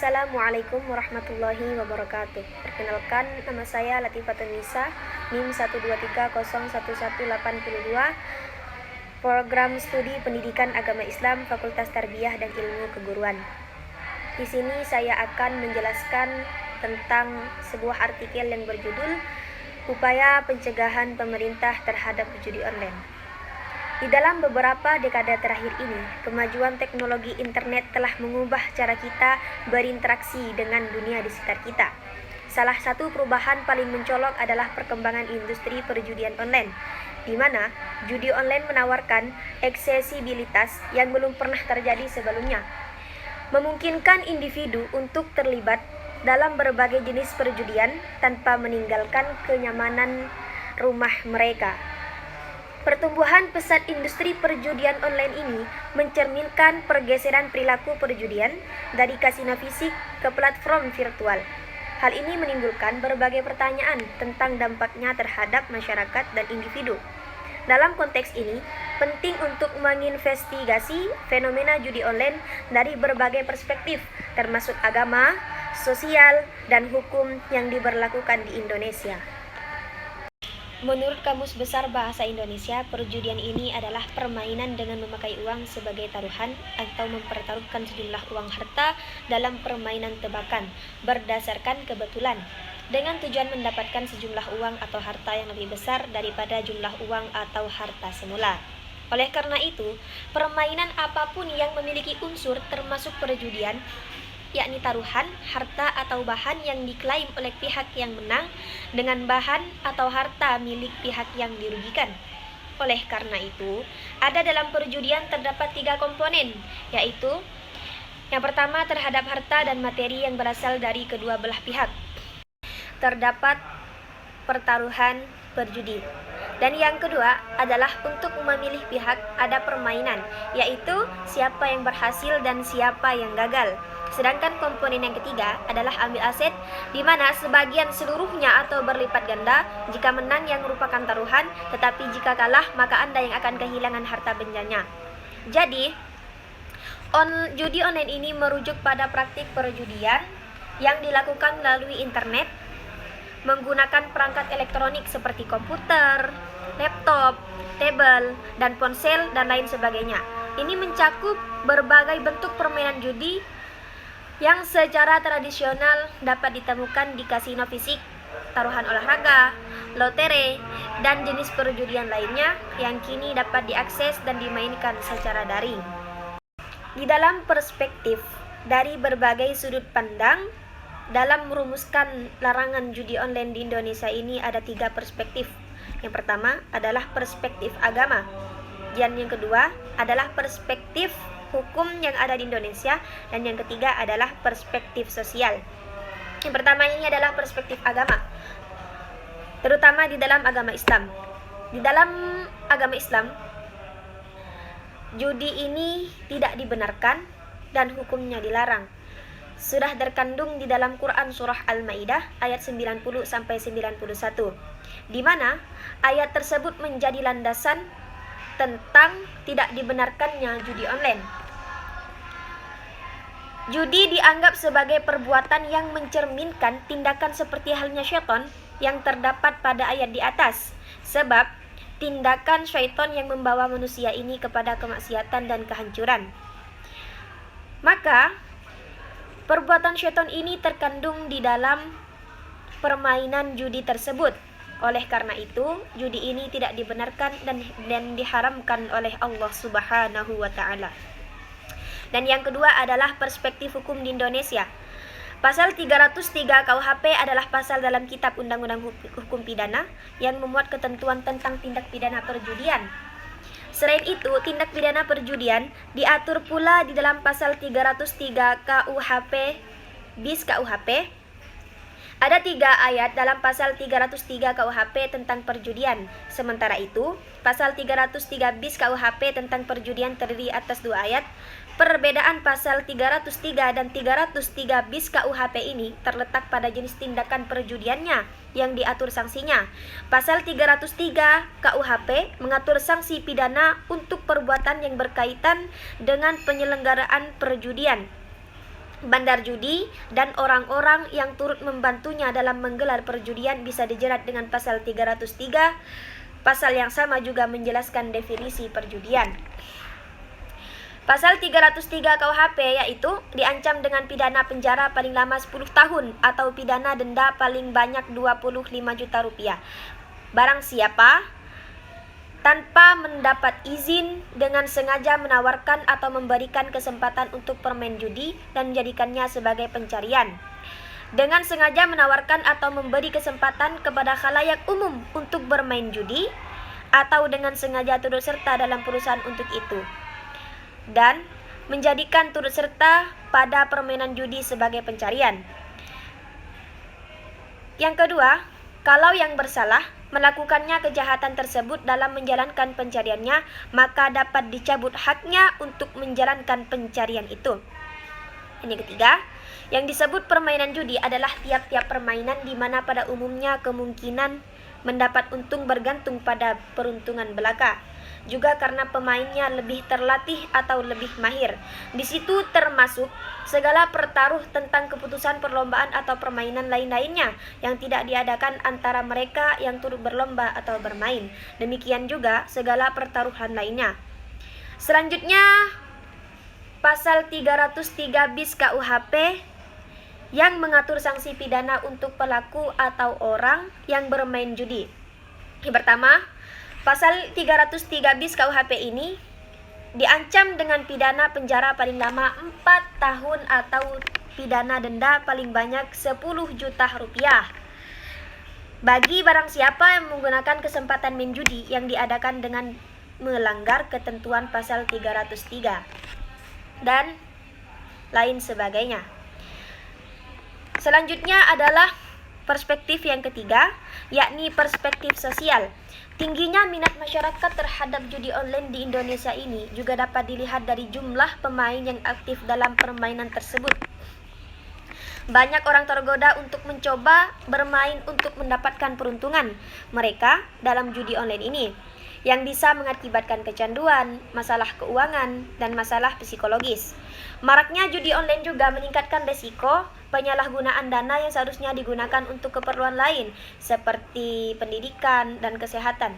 Assalamualaikum warahmatullahi wabarakatuh. Perkenalkan, nama saya Latifatun Nisa, NIM 123011182, Program Studi Pendidikan Agama Islam, Fakultas Tarbiyah dan Ilmu Keguruan. Di sini saya akan menjelaskan tentang sebuah artikel yang berjudul Upaya Pencegahan Pemerintah Terhadap Judi Online. Di dalam beberapa dekade terakhir ini, kemajuan teknologi internet telah mengubah cara kita berinteraksi dengan dunia di sekitar kita. Salah satu perubahan paling mencolok adalah perkembangan industri perjudian online, di mana judi online menawarkan aksesibilitas yang belum pernah terjadi sebelumnya, memungkinkan individu untuk terlibat dalam berbagai jenis perjudian tanpa meninggalkan kenyamanan rumah mereka. Pertumbuhan pesat industri perjudian online ini mencerminkan pergeseran perilaku perjudian dari kasino fisik ke platform virtual. Hal ini menimbulkan berbagai pertanyaan tentang dampaknya terhadap masyarakat dan individu. Dalam konteks ini, penting untuk menginvestigasi fenomena judi online dari berbagai perspektif, termasuk agama, sosial, dan hukum yang diberlakukan di Indonesia. Menurut Kamus Besar Bahasa Indonesia, perjudian ini adalah permainan dengan memakai uang sebagai taruhan atau mempertaruhkan sejumlah uang harta dalam permainan tebakan berdasarkan kebetulan, dengan tujuan mendapatkan sejumlah uang atau harta yang lebih besar daripada jumlah uang atau harta semula. Oleh karena itu, permainan apapun yang memiliki unsur termasuk perjudian, yakni taruhan, harta atau bahan yang diklaim oleh pihak yang menang dengan bahan atau harta milik pihak yang dirugikan. Oleh karena itu, ada dalam perjudian terdapat 3 komponen, yaitu yang pertama terhadap harta dan materi yang berasal dari kedua belah pihak. Terdapat pertaruhan berjudi. Dan yang kedua adalah untuk memilih pihak ada permainan, yaitu siapa yang berhasil dan siapa yang gagal. Sedangkan komponen yang ketiga adalah ambil aset, di mana sebagian seluruhnya atau berlipat ganda jika menang yang merupakan taruhan, tetapi jika kalah maka Anda yang akan kehilangan harta bendanya. Jadi, judi online ini merujuk pada praktik perjudian yang dilakukan melalui internet, menggunakan perangkat elektronik seperti komputer, laptop, tablet, dan ponsel, dan lain sebagainya. Ini mencakup berbagai bentuk permainan judi yang secara tradisional dapat ditemukan di kasino fisik, taruhan olahraga, lotre, dan jenis perjudian lainnya yang kini dapat diakses dan dimainkan secara daring. Di dalam perspektif dari berbagai sudut pandang, dalam merumuskan larangan judi online di Indonesia ini ada 3 perspektif. Yang pertama adalah perspektif agama, dan yang kedua adalah perspektif hukum yang ada di Indonesia, dan yang ketiga adalah perspektif sosial. Yang pertama ini adalah perspektif agama, terutama di dalam agama Islam. Di dalam agama Islam, judi ini tidak dibenarkan dan hukumnya dilarang. Sudah terkandung di dalam Quran Surah Al-Maidah ayat 90-91, di mana ayat tersebut menjadi landasan tentang tidak dibenarkannya judi online. Judi dianggap sebagai perbuatan yang mencerminkan tindakan seperti halnya syaitan yang terdapat pada ayat di atas, sebab tindakan syaitan yang membawa manusia ini kepada kemaksiatan dan kehancuran. Maka perbuatan syaitan ini terkandung di dalam permainan judi tersebut. Oleh karena itu, judi ini tidak dibenarkan dan diharamkan oleh Allah Subhanahu wa Ta'ala. Dan yang kedua adalah perspektif hukum di Indonesia. Pasal 303 KUHP adalah pasal dalam Kitab Undang-Undang Hukum Pidana yang memuat ketentuan tentang tindak pidana perjudian. Selain itu, tindak pidana perjudian diatur pula di dalam pasal 303 KUHP bis KUHP. Ada 3 ayat dalam pasal 303 KUHP tentang perjudian. Sementara itu, pasal 303 bis KUHP tentang perjudian terdiri atas 2 ayat. Perbedaan pasal 303 dan 303 bis KUHP ini terletak pada jenis tindakan perjudiannya yang diatur sanksinya. Pasal 303 KUHP mengatur sanksi pidana untuk perbuatan yang berkaitan dengan penyelenggaraan perjudian. bandar judi, dan orang-orang yang turut membantunya dalam menggelar perjudian bisa dijerat dengan pasal 303. Pasal yang sama juga menjelaskan definisi perjudian. Pasal 303 KUHP yaitu diancam dengan pidana penjara paling lama 10 tahun atau pidana denda paling banyak 25 juta rupiah. Barang siapa tanpa mendapat izin dengan sengaja menawarkan atau memberikan kesempatan untuk permain judi dan menjadikannya sebagai pencarian. Dengan sengaja menawarkan atau memberi kesempatan kepada khalayak umum untuk bermain judi atau dengan sengaja turut serta dalam perusahaan untuk itu. Dan menjadikan turut serta pada permainan judi sebagai pencarian. Yang kedua, kalau yang bersalah melakukannya kejahatan tersebut dalam menjalankan pencariannya, maka dapat dicabut haknya untuk menjalankan pencarian itu. Ini ketiga, yang disebut permainan judi adalah tiap-tiap permainan di mana pada umumnya kemungkinan mendapat untung bergantung pada peruntungan belaka. Juga karena pemainnya lebih terlatih atau lebih mahir. Di situ termasuk segala pertaruh tentang keputusan perlombaan atau permainan lain-lainnya yang tidak diadakan antara mereka yang turut berlomba atau bermain. Demikian juga segala pertaruhan lainnya. Selanjutnya, pasal 303 bis KUHP yang mengatur sanksi pidana untuk pelaku atau orang yang bermain judi. Yang pertama, pasal 303 bis KUHP ini diancam dengan pidana penjara paling lama 4 tahun atau pidana denda paling banyak 10 juta rupiah bagi barang siapa yang menggunakan kesempatan main judi yang diadakan dengan melanggar ketentuan pasal 303 dan lain sebagainya. Selanjutnya adalah perspektif yang ketiga, yakni perspektif sosial. Tingginya minat masyarakat terhadap judi online di Indonesia ini juga dapat dilihat dari jumlah pemain yang aktif dalam permainan tersebut. Banyak orang tergoda untuk mencoba bermain untuk mendapatkan peruntungan mereka dalam judi online ini, yang bisa mengakibatkan kecanduan, masalah keuangan, dan masalah psikologis. Maraknya judi online juga meningkatkan resiko penyalahgunaan dana yang seharusnya digunakan untuk keperluan lain seperti pendidikan dan kesehatan.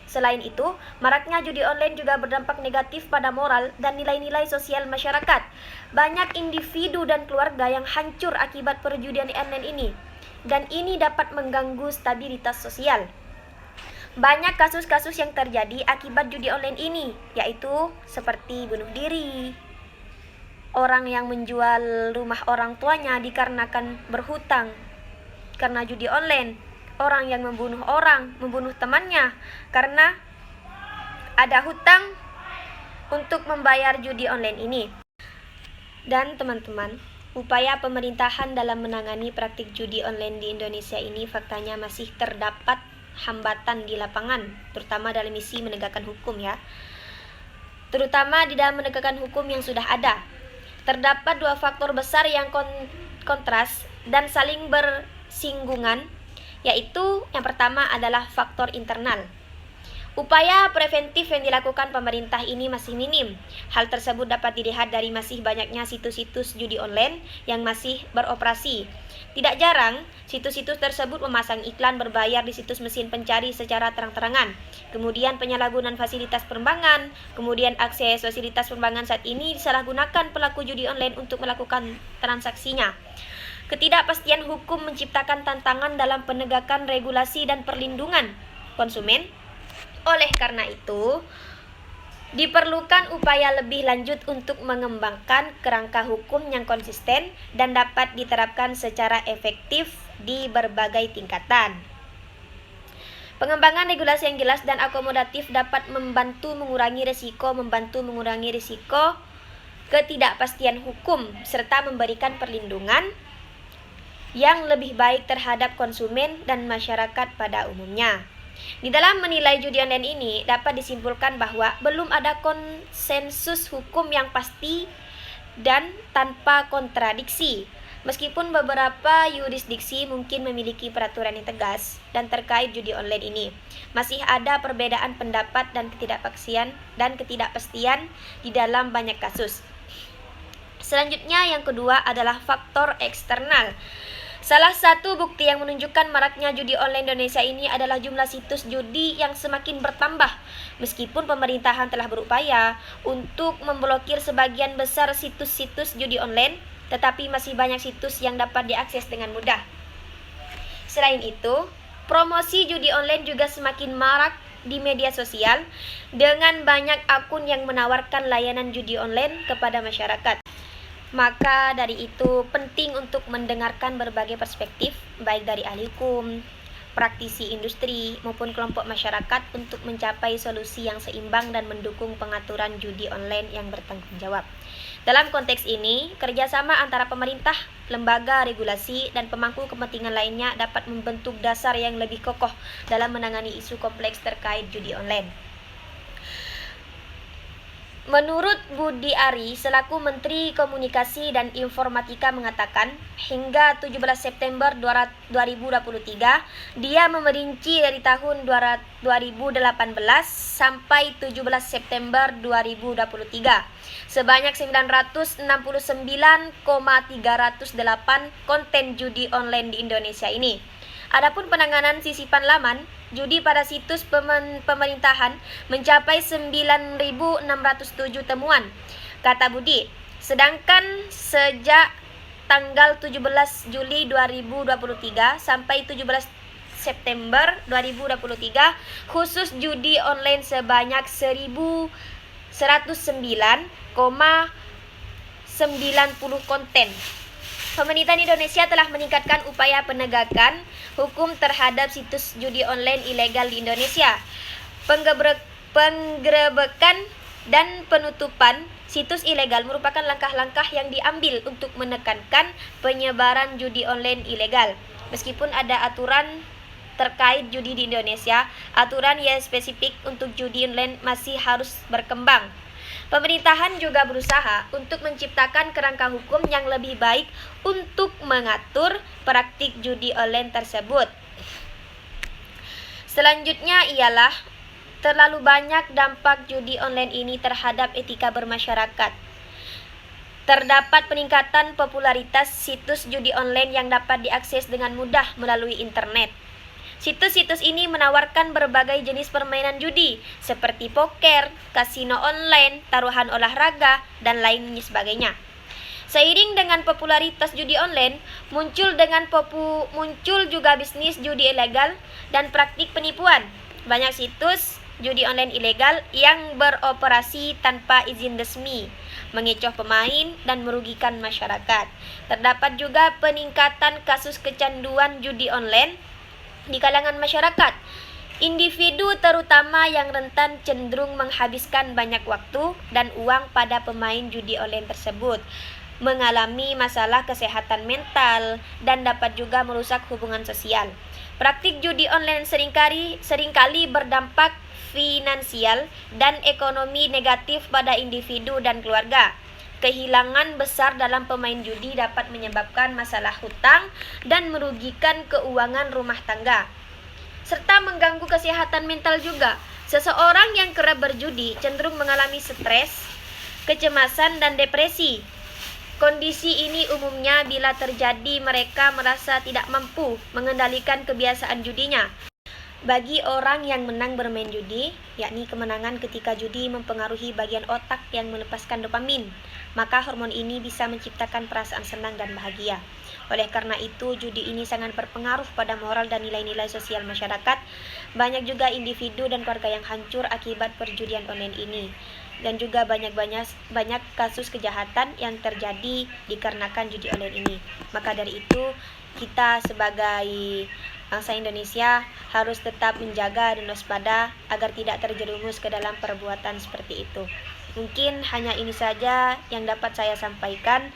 Selain itu, maraknya judi online juga berdampak negatif pada moral dan nilai-nilai sosial masyarakat. Banyak individu dan keluarga yang hancur akibat perjudian online ini, dan ini dapat mengganggu stabilitas sosial. Banyak kasus-kasus yang terjadi akibat judi online ini, yaitu seperti bunuh diri, orang yang menjual rumah orang tuanya dikarenakan berhutang karena judi online, orang yang membunuh temannya karena ada hutang untuk membayar judi online ini. Dan teman-teman, upaya pemerintahan dalam menangani praktik judi online di Indonesia ini faktanya masih terdapat hambatan di lapangan, terutama dalam misi menegakkan hukum ya. Terutama di dalam menegakkan hukum yang sudah ada. Terdapat dua faktor besar yang kontras dan saling bersinggungan, yaitu yang pertama adalah faktor internal. Upaya preventif yang dilakukan pemerintah ini masih minim. Hal tersebut dapat dilihat dari masih banyaknya situs-situs judi online yang masih beroperasi. Tidak jarang, situs-situs tersebut memasang iklan berbayar di situs mesin pencari secara terang-terangan. Kemudian penyalahgunaan fasilitas perbankan, kemudian akses fasilitas perbankan saat ini disalahgunakan pelaku judi online untuk melakukan transaksinya. Ketidakpastian hukum menciptakan tantangan dalam penegakan regulasi dan perlindungan konsumen. Oleh karena itu, diperlukan upaya lebih lanjut untuk mengembangkan kerangka hukum yang konsisten dan dapat diterapkan secara efektif di berbagai tingkatan. Pengembangan regulasi yang jelas dan akomodatif dapat membantu mengurangi risiko ketidakpastian hukum serta memberikan perlindungan yang lebih baik terhadap konsumen dan masyarakat pada umumnya. Di dalam menilai judi online ini dapat disimpulkan bahwa belum ada konsensus hukum yang pasti dan tanpa kontradiksi. Meskipun beberapa yurisdiksi mungkin memiliki peraturan yang tegas dan terkait judi online ini, masih ada perbedaan pendapat dan ketidakpastian di dalam banyak kasus. Selanjutnya yang kedua adalah faktor eksternal. Salah satu bukti yang menunjukkan maraknya judi online Indonesia ini adalah jumlah situs judi yang semakin bertambah. Meskipun pemerintahan telah berupaya untuk memblokir sebagian besar situs-situs judi online, tetapi masih banyak situs yang dapat diakses dengan mudah. Selain itu, promosi judi online juga semakin marak di media sosial dengan banyak akun yang menawarkan layanan judi online kepada masyarakat. Maka dari itu penting untuk mendengarkan berbagai perspektif baik dari ahli hukum, praktisi industri maupun kelompok masyarakat untuk mencapai solusi yang seimbang dan mendukung pengaturan judi online yang bertanggung jawab. Dalam konteks ini, kerjasama antara pemerintah, lembaga regulasi, dan pemangku kepentingan lainnya dapat membentuk dasar yang lebih kokoh dalam menangani isu kompleks terkait judi online. Menurut Budi Ari selaku Menteri Komunikasi dan Informatika mengatakan, hingga 17 September 2023, dia memerinci dari tahun 2018 sampai 17 September 2023, sebanyak 969,308 konten judi online di Indonesia ini. Adapun penanganan sisipan laman judi pada situs pemerintahan mencapai 9.607 temuan, kata Budi. Sedangkan sejak tanggal 17 Juli 2023 sampai 17 September 2023, khusus judi online sebanyak 1.109,90 konten. Pemerintah Indonesia telah meningkatkan upaya penegakan hukum terhadap situs judi online ilegal di Indonesia. Penggerebekan dan penutupan situs ilegal merupakan langkah-langkah yang diambil untuk menekankan penyebaran judi online ilegal. Meskipun ada aturan terkait judi di Indonesia, aturan yang spesifik untuk judi online masih harus berkembang. Pemerintahan juga berusaha untuk menciptakan kerangka hukum yang lebih baik untuk mengatur praktik judi online tersebut. Selanjutnya ialah terlalu banyak dampak judi online ini terhadap etika bermasyarakat. Terdapat peningkatan popularitas situs judi online yang dapat diakses dengan mudah melalui internet. Situs-situs ini menawarkan berbagai jenis permainan judi seperti poker, kasino online, taruhan olahraga, dan lain sebagainya. Seiring dengan popularitas judi online, muncul juga bisnis judi ilegal dan praktik penipuan. Banyak situs judi online ilegal yang beroperasi tanpa izin resmi, mengecoh pemain dan merugikan masyarakat. Terdapat juga peningkatan kasus kecanduan judi online di kalangan masyarakat. Individu terutama yang rentan cenderung menghabiskan banyak waktu dan uang pada pemain judi online tersebut, mengalami masalah kesehatan mental, dan dapat juga merusak hubungan sosial. Praktik judi online seringkali berdampak finansial dan ekonomi negatif pada individu dan keluarga. Kehilangan besar dalam pemain judi dapat menyebabkan masalah hutang dan merugikan keuangan rumah tangga, serta mengganggu kesehatan mental juga. Seseorang yang kerap berjudi cenderung mengalami stres, kecemasan, dan depresi. Kondisi ini umumnya bila terjadi mereka merasa tidak mampu mengendalikan kebiasaan judinya. Bagi orang yang menang bermain judi, yakni kemenangan ketika judi mempengaruhi bagian otak yang melepaskan dopamin, maka hormon ini bisa menciptakan perasaan senang dan bahagia. Oleh karena itu, judi ini sangat berpengaruh pada moral dan nilai-nilai sosial masyarakat. Banyak juga individu dan keluarga yang hancur akibat perjudian online ini. Dan juga banyak kasus kejahatan yang terjadi dikarenakan judi online ini. Maka dari itu, kita sebagai bangsa Indonesia harus tetap menjaga dan waspada agar tidak terjerumus ke dalam perbuatan seperti itu. Mungkin hanya ini saja yang dapat saya sampaikan.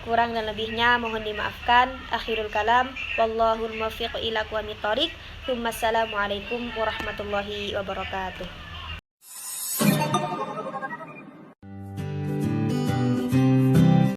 Kurang dan lebihnya mohon dimaafkan. Akhirul kalam, wallahul muwaffiq ila aqwamit thoriq. Assalamualaikum warahmatullahi wabarakatuh.